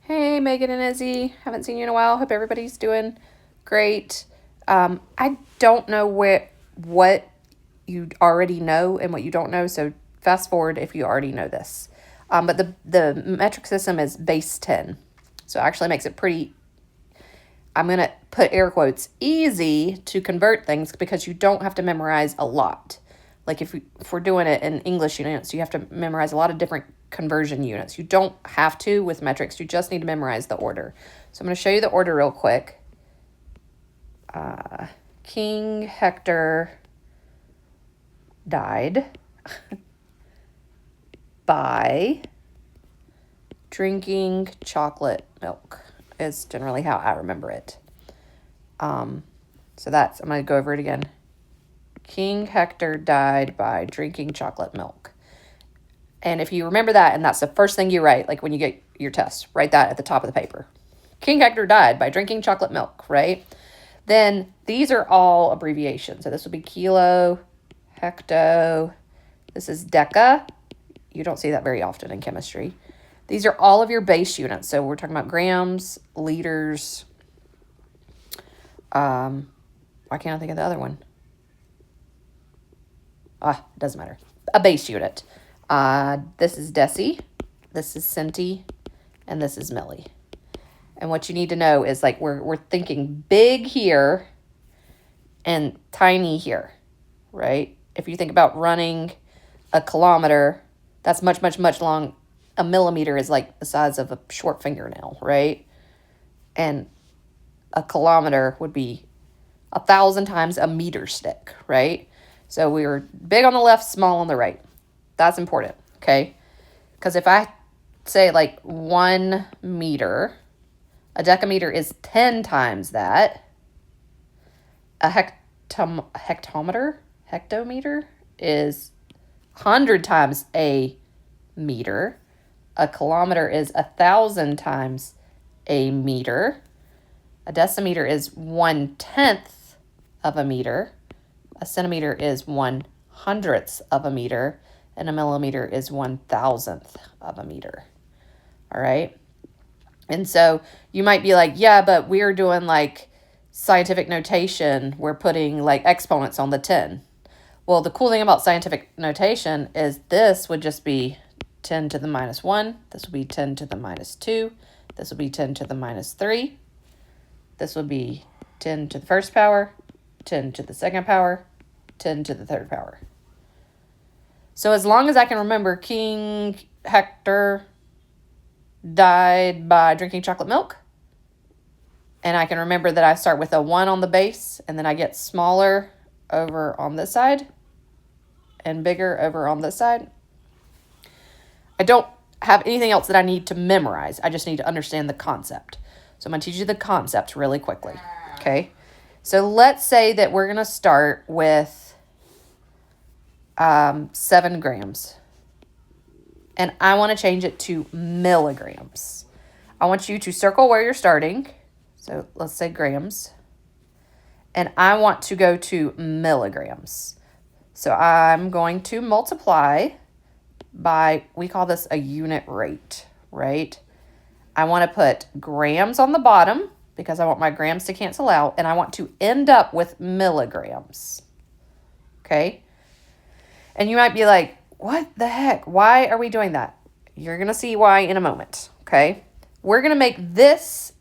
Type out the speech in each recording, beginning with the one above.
Hey, Megan and Izzy. Haven't seen you in a while. Hope everybody's doing great. I don't know what you already know and what you don't know, so fast forward if you already know this. But the metric system is base 10. So it actually makes it pretty, I'm going to put air quotes, easy to convert things because you don't have to memorize a lot. Like if we're doing it in English units, you have to memorize a lot of different conversion units. You don't have to with metrics. You just need to memorize the order. So I'm going to show you the order real quick. King Hector died by drinking chocolate milk is generally how I remember it. So I'm going to go over it again. King Hector died by drinking chocolate milk. And if you remember that, and that's the first thing you write, like when you get your test, write that at the top of the paper. King Hector died by drinking chocolate milk, right? Then these are all abbreviations. So this would be kilo, hecto. This is deca. You don't see that very often in chemistry. These are all of your base units. So we're talking about grams, liters. Why can't I think of the other one? It doesn't matter. A base unit. This is deci, this is centi, and this is milli. And what you need to know is like we're thinking big here and tiny here, right? If you think about running a kilometer, that's much, much, much long. A millimeter is like the size of a short fingernail, right? And a kilometer would be 1,000 times a meter stick, right? So we were big on the left, small on the right. That's important, okay? Because if I say like 1 meter, a decameter is 10 times that. A hectometer is 100 times a meter. A kilometer is 1,000 times a meter. A decimeter is 1/10 of a meter. A centimeter is 1/100th of a meter. And a millimeter is 1,000th of a meter. All right. And so you might be like, yeah, but we're doing like scientific notation. We're putting like exponents on the 10. Well, the cool thing about scientific notation is this would just be 10 to the minus 1. This would be 10 to the minus 2. This would be 10 to the minus 3. This would be 10 to the first power, 10 to the second power, 10 to the third power. So as long as I can remember King Hector died by drinking chocolate milk, and I can remember that I start with a 1 on the base, and then I get smaller over on this side and bigger over on this side. I don't have anything else that I need to memorize. I just need to understand the concept. So I'm going to teach you the concept really quickly, okay? So let's say that we're going to start with 7 grams. And I want to change it to milligrams. I want you to circle where you're starting. So let's say grams. And I want to go to milligrams. So I'm going to multiply by, we call this a unit rate, right? I want to put grams on the bottom because I want my grams to cancel out. And I want to end up with milligrams. Okay? And you might be like, what the heck? Why are we doing that? You're going to see why in a moment, okay? We're going to make this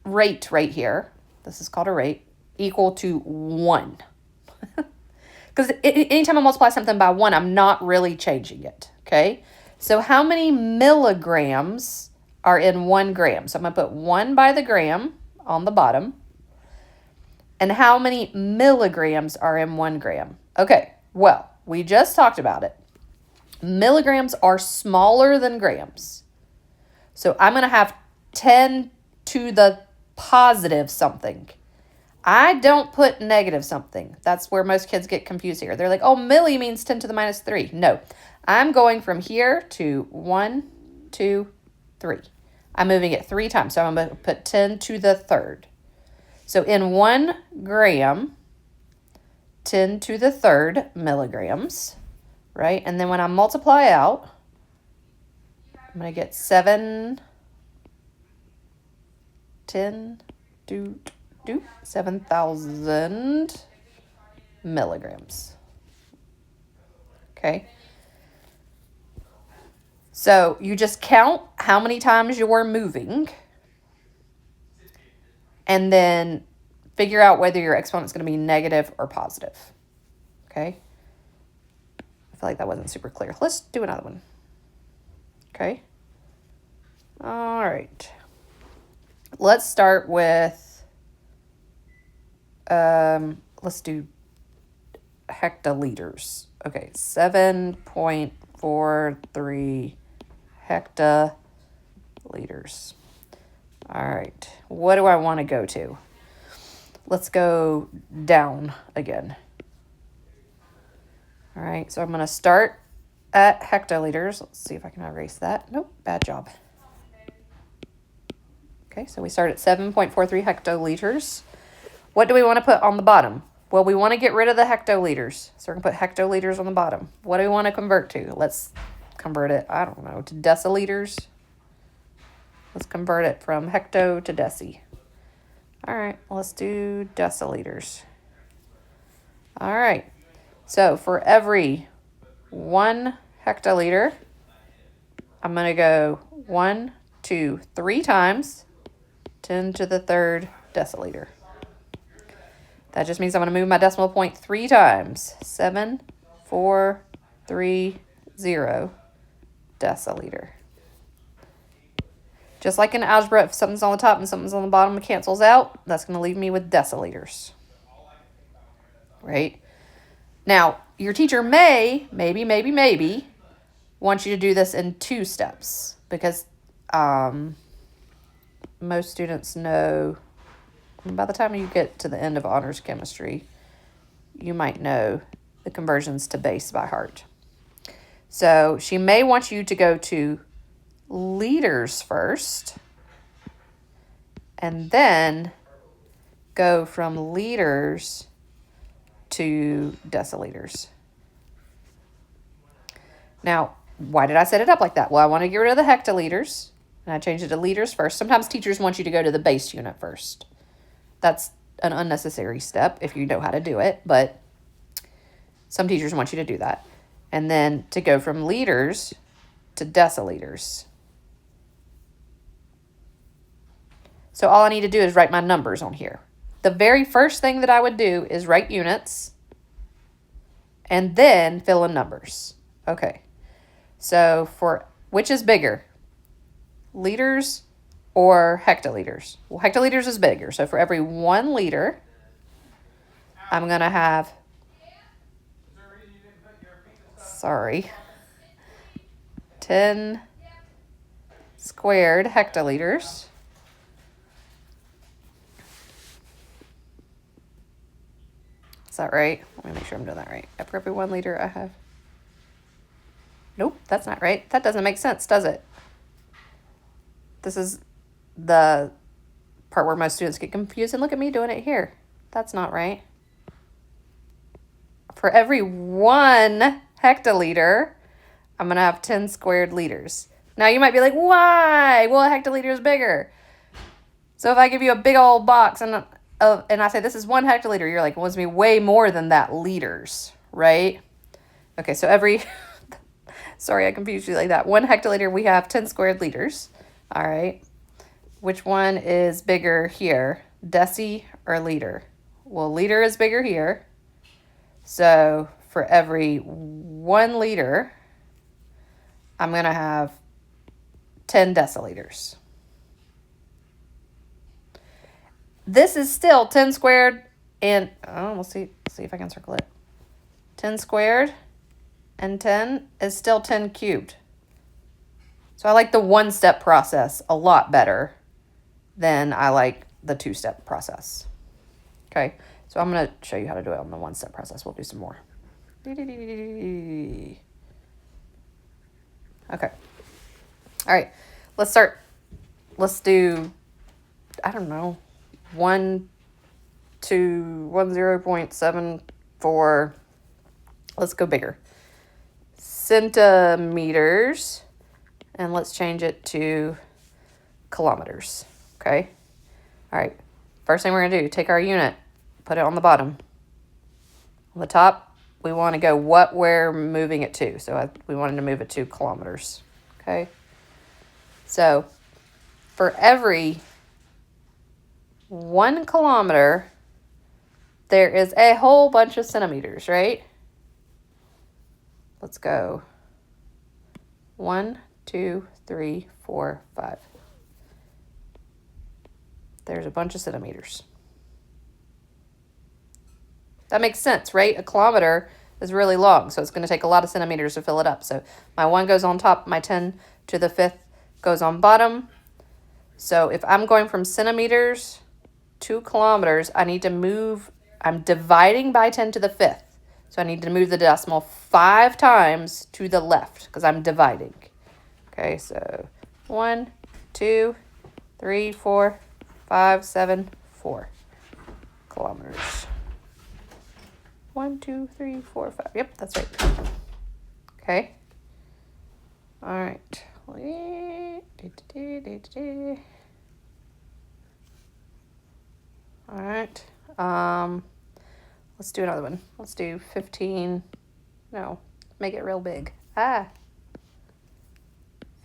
rate right here, this is called a rate, equal to 1. Because anytime I multiply something by 1, I'm not really changing it, okay? So how many milligrams are in 1 gram? So I'm going to put 1 by the gram on the bottom. And how many milligrams are in 1 gram? Okay, well, we just talked about it. Milligrams are smaller than grams. So I'm going to have 10 to the positive something. I don't put negative something. That's where most kids get confused here. They're like, oh, milli means 10 to the minus 3. No, I'm going from here to 1, 2, 3. I'm moving it 3 times. So I'm going to put 10 to the third. So in 1 gram, 10 to the third milligrams, right? And then when I multiply out, I'm going to get 7,000 milligrams. Okay. So you just count how many times you're moving and then figure out whether your exponent is going to be negative or positive. Okay. I feel like that wasn't super clear. Let's do another one. Okay. All right. Let's start with, let's do hectoliters. Okay, 7.43 hectoliters. All right, what do I want to go to? Let's go down again. All right, so I'm going to start at hectoliters. Let's see if I can erase that. Nope, bad job. Okay, so we start at 7.43 hectoliters. What do we want to put on the bottom? Well, we want to get rid of the hectoliters. So we're going to put hectoliters on the bottom. What do we want to convert to? Let's convert it, I don't know, to deciliters. Let's convert it from hecto to deci. All right, let's do deciliters. All right, so for every 1 hectoliter, I'm going to go 1, 2, 3 times 10 to the 3rd deciliter. That just means I'm going to move my decimal point 3 times. 7,430 deciliter. Just like in algebra, if something's on the top and something's on the bottom, it cancels out. That's going to leave me with deciliters. Right? Now, your teacher maybe want you to do this in 2 steps because most students know by the time you get to the end of honors chemistry, you might know the conversions to base by heart. So she may want you to go to liters first and then go from liters to deciliters. Now, why did I set it up like that? Well, I want to get rid of the hectoliters and I changed it to liters first. Sometimes teachers want you to go to the base unit first. That's an unnecessary step if you know how to do it, but some teachers want you to do that. And then to go from liters to deciliters. So all I need to do is write my numbers on here. The very first thing that I would do is write units and then fill in numbers. Okay. So for which is bigger? Liters or hectoliters? Well, hectoliters is bigger. So for every 1 liter, I'm going to have, 10 squared hectoliters. Is that right? Let me make sure I'm doing that right. For every 1 liter, I have... Nope, that's not right. That doesn't make sense, does it? This is the part where most students get confused. And look at me doing it here. That's not right. For every 1 hectoliter, I'm going to have 10 squared liters. Now you might be like, why? Well, a hectoliter is bigger. So if I give you a big old box and I say this is 1 hectoliter, you're like, well, it's going to be way more than that liters, right? Okay, so every... Sorry, I confused you like that. 1 hectoliter, we have 10 squared liters. All right. Which one is bigger here? Deci or liter? Well, liter is bigger here. So for every 1 liter, I'm going to have 10 deciliters. This is still 10 squared and, we'll see if I can circle it. 10 squared and 10 is still 10 cubed. So I like the 1-step process a lot better than I like the 2-step process. Okay, so I'm going to show you how to do it on the 1-step process. We'll do some more. Okay. All right, let's start. Let's do, I don't know, 0.74. Let's go bigger. Centimeters. And let's change it to kilometers. Okay. All right. First thing we're going to do, take our unit, put it on the bottom. On the top, we want to go what we're moving it to. So we wanted to move it to kilometers. Okay. So for every 1 kilometer, there is a whole bunch of centimeters, right? Let's go. 1, 2, 3, 4, 5. There's a bunch of centimeters. That makes sense, right? A kilometer is really long, so it's going to take a lot of centimeters to fill it up. So my 1 goes on top, my 10 to the 5th goes on bottom. So if I'm going from centimeters to kilometers, I need to move, I'm dividing by 10 to the 5th. So I need to move the decimal 5 times to the left because I'm dividing. Okay, so 1, 2, 3, 4, 5, 7, 4 kilometers. 1, 2, 3, 4, 5. Yep, that's right. Okay. All right. All right. Let's do another one. Let's do 15. No, make it real big.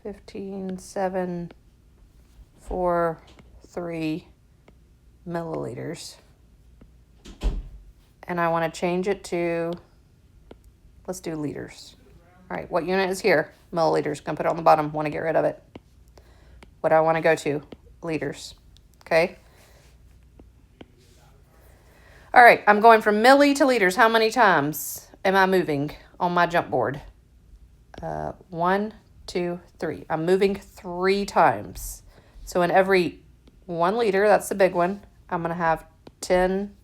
15, 7, 4, 3 milliliters. And I want to change it to, let's do liters. All right, what unit is here? Milliliters. Gonna put it on the bottom. Want to get rid of it. What do I want to go to? Liters. Okay. All right, I'm going from milli to liters. How many times am I moving on my jump board? 1, 2, 3. I'm moving 3 times. So in every 1 liter, that's the big one, I'm going to have 10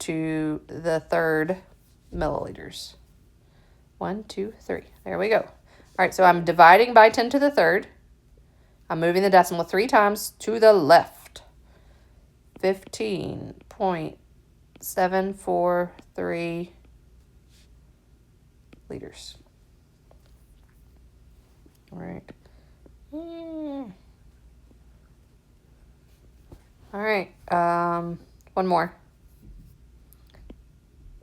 to the 3rd milliliters. 1, 2, 3. There we go. All right, so I'm dividing by 10 to the 3rd. I'm moving the decimal 3 times to the left. 15.743 liters. All right. All right. One more.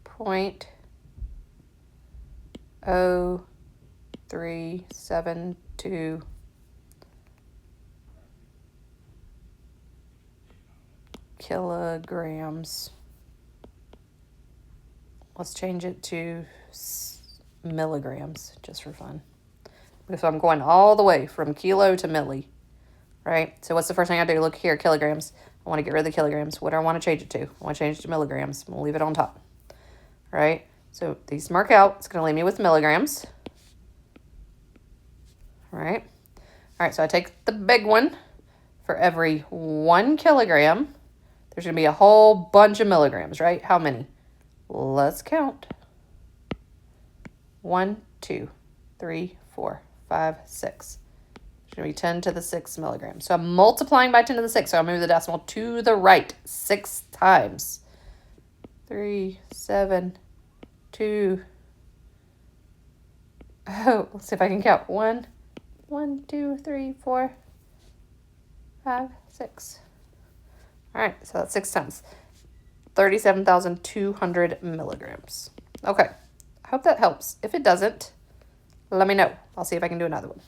0.0372 kilograms. Let's change it to milligrams just for fun. So I'm going all the way from kilo to milli, right? So what's the first thing I do? Look here, kilograms. I want to get rid of the kilograms. What do I want to change it to? I want to change it to milligrams. I'm going to leave it on top, right? So these mark out. It's going to leave me with milligrams, all right? All right, so I take the big one. For every 1 kilogram, there's going to be a whole bunch of milligrams, right? How many? Let's count. 1, 2, 3, 4, 5, 6. It's going to be 10 to the 6 milligrams. So I'm multiplying by 10 to the 6. So I'll move the decimal to the right 6 times. 3, 7, 2. Oh, let's see if I can count. 1, 2, 3, 4, 5, 6. All right, so that's 6 times. 37,200 milligrams. Okay, I hope that helps. If it doesn't, let me know. I'll see if I can do another one.